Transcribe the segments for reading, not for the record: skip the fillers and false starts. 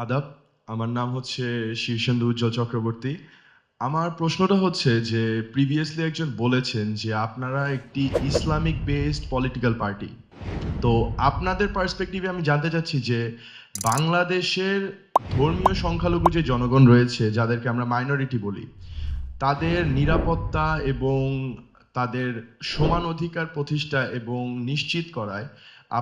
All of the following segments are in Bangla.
আদাব, আমার নাম হচ্ছে শীর্ষেন্দু উজ্জ্বল চক্রবর্তী। আমার প্রশ্নটা হচ্ছে যে প্রিভিয়াসলি একজন বলেছেন যে আপনারা একটি ইসলামিক বেসড পলিটিক্যাল পার্টি। তো আপনাদের পার্সপেক্টিভে আমি জানতে চাচ্ছি যে বাংলাদেশের ধর্মীয় সংখ্যালঘু যে জনগণ রয়েছে, যাদেরকে আমরা মাইনরিটি বলি, তাদের নিরাপত্তা এবং তাদের সমান অধিকার প্রতিষ্ঠা এবং নিশ্চিত করায়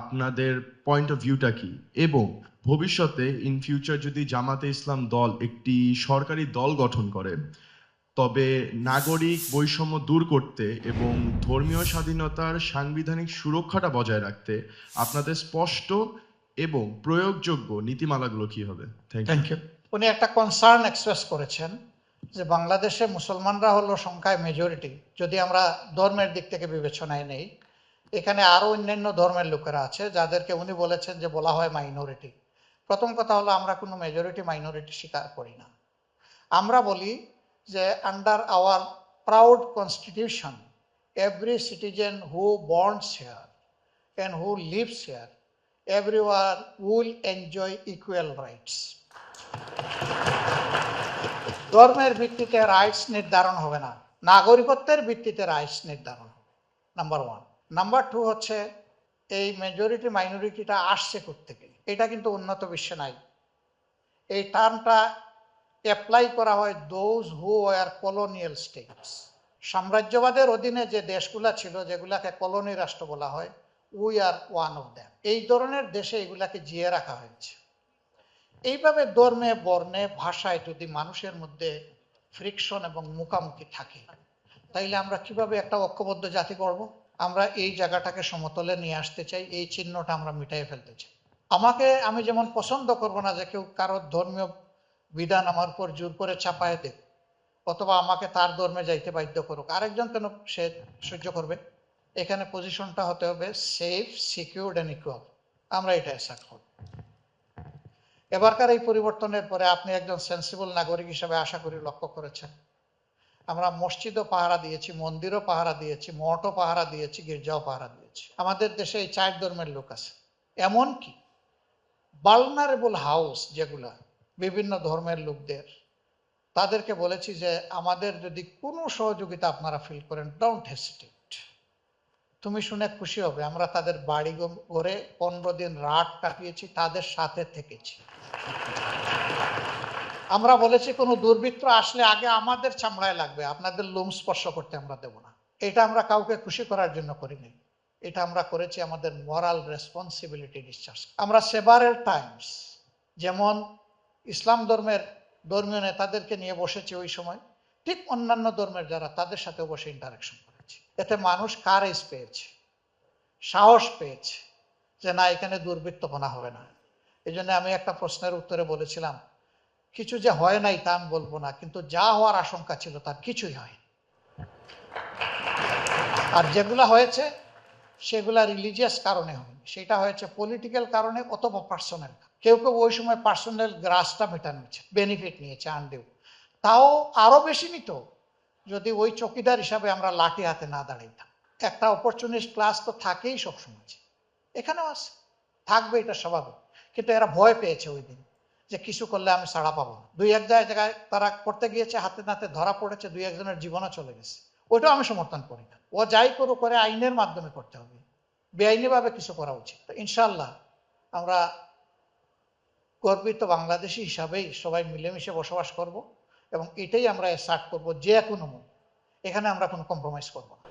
আপনাদের পয়েন্ট অফ ভিউটা কি? এবং ভবিষ্যতে ইন ফিউচার যদি জামাতে ইসলাম দল একটি সরকারি দল গঠন করে, তবে নাগরিক বৈষম্য দূর করতে এবং ধর্মীয় স্বাধীনতার সাংবিধানিক সুরক্ষাটা বজায় রাখতে আপনাদের স্পষ্ট এবং প্রয়োগযোগ্য নীতিমালাগুলো কি হবে? Thank you. উনি একটা কনসার্ন এক্সপ্রেস করেছেন যে বাংলাদেশে মুসলমানরা হলো সংখ্যায় মেজরিটি, যদি আমরা ধর্মের দিক থেকে বিবেচনায় নেই। এখানে আরও অন্যান্য ধর্মের লোকেরা আছে যাদেরকে উনি বলেছেন যে বলা হয় মাইনরিটি। প্রথম কথা হলো আমরা কোনো মেজরিটি মাইনরিটি স্বীকার করি না। আমরা বলি যে under our proud constitution every citizen who borns here and who lives here, everyone will enjoy equal rights. ধর্মের ভিত্তিতে রাইটস নির্ধারণ হবে না, নাগরিকত্বের ভিত্তিতে রাইটস নির্ধারণ হবে, নাম্বার ওয়ান। নাম্বার টু হচ্ছে এই মেজরিটি মাইনরিটিটা আসছে থেকে, এটা কিন্তু উন্নত বিশ্বে নাই। এই টার্মটা অ্যাপ্লাই করা হয় those who are colonial states, সাম্রাজ্যবাদের অধীনে যে দেশগুলা ছিল, যেগুলাকে কলোনি রাষ্ট্র বলা হয়, we are one of them. এই ধরনের দেশে এগুলাকে জিয়ে রাখা হয়েছে। এইভাবে ধর্মে বর্ণে ভাষায় যদি মানুষের মধ্যে ফ্রিকশন এবং মুখামুখি থাকে, তাইলে আমরা কিভাবে একটা ঐক্যবদ্ধ জাতি করব? আমরা এই জায়গাটাকে সমতলে নিয়ে আসতে চাই, এই চিহ্নটা আমরা মিটাই ফেলতে চাই। আমি যেমন পছন্দ করব না যে কেউ কারোর ধর্মীয় বিধান আমার উপর জোর করে চাপায় দেব, অথবা আমাকে তার ধর্মে যাইতে বাধ্য করুক। আরেকজন কেন সে সহ্য করবে? এখানে পজিশনটা হতে হবে সেফ, সিকিউরড অ্যান্ড ইকুয়াল। আমরা এটা অ্যাসার্ট করব। এবারকার এই পরিবর্তনের পরে আপনি একজন সেন্সিবল নাগরিক হিসেবে আশা করি লক্ষ্য করেছেন, আমরা মসজিদও পাহারা দিয়েছি, মন্দিরও পাহারা দিয়েছি, মঠও পাহারা দিয়েছি, গির্জাও পাহারা দিয়েছি। আমাদের দেশে এই 4 ধর্মের লোক আছে। এমনকি ভালনারেবল হাউস যেগুলা বিভিন্ন ধর্মের লোকদের, তাদেরকে বলেছি যে আমাদের যদি কোনো সহযোগিতা আপনারা ফিল করেন, ডোন্ট হেসিটেট। তুমি শুনে খুশি হবে, আমরা তাদের বাড়ি ঘরে 15 দিন রাত কাটিয়েছি, তাদের সাথে থেকেছি। আমরা বলেছি কোনো দুর্বৃত্ত আসলে আগে আমাদের চামড়ায় লাগবে, আপনাদের লোম স্পর্শ করতে আমরা দেব না। এটা আমরা কাউকে খুশি করার জন্য করিনি, এটা আমরা করেছি আমাদের মরাল রেসপন্সিবিলিটি ডিসচার্জ। আমরা সেভারেল টাইমস যেমন ইসলাম ধর্মের ধর্মীয় নেতাদেরকে নিয়ে বসেছি ওই সময়, ঠিক অন্যান্য ধর্মের যারা, তাদের সাথেও বসে ইন্টারাকশন করেছি। এতে মানুষ কারেজ পেয়েছে, সাহস পেয়েছে যে না, এখানে দুর্বৃত্তপনা হবে না। এই জন্য আমি একটা প্রশ্নের উত্তরে বলেছিলাম, কিছু যে হয় নাই তা আমি বলবো না, কিন্তু যা হওয়ার আশঙ্কা ছিল তার কিছুই হয়। আর যেগুলা হয়েছে সেগুলা রিলিজিয়াস কারণে হয়নি, সেটা হয়েছে পলিটিক্যাল কারণে অথবা পার্সোনাল। কেউ কেউ ওই সময় পার্সোনাল গ্রাসটা মেটানোছে, বেনিফিট নিয়েছে আনডিউ। তাও আরো বেশি নিত যদি ওই চকিদার হিসাবে আমরা লাঠি হাতে না দাঁড়াইতাম। একটা অপরচুনিস্ট ক্লাস তো থাকেই সবসময়, এখানেও আছে, থাকবে, এটা স্বাভাবিক। কিন্তু এরা ভয় পেয়েছে ওই দিন যে কিছু করলে আমি ছাড়া পাবো না। 2-1 জায়গায় তারা করতে গিয়েছে, হাতে নাতে ধরা পড়েছে, 2-1 জনের জীবনও চলে গেছে। ওইটাও আমি সমর্থন করি না। ও যাই করুক, করে আইনের মাধ্যমে করতে হবে, বেআইনি ভাবে কিছু করা উচিত। তো ইনশাল্লাহ আমরা গর্বিত বাংলাদেশি হিসাবেই সবাই মিলেমিশে বসবাস করব, এবং এটাই আমরা অ্যাসার্ট করব যে কোনো, এখানে আমরা কোনো কম্প্রোমাইজ করব না।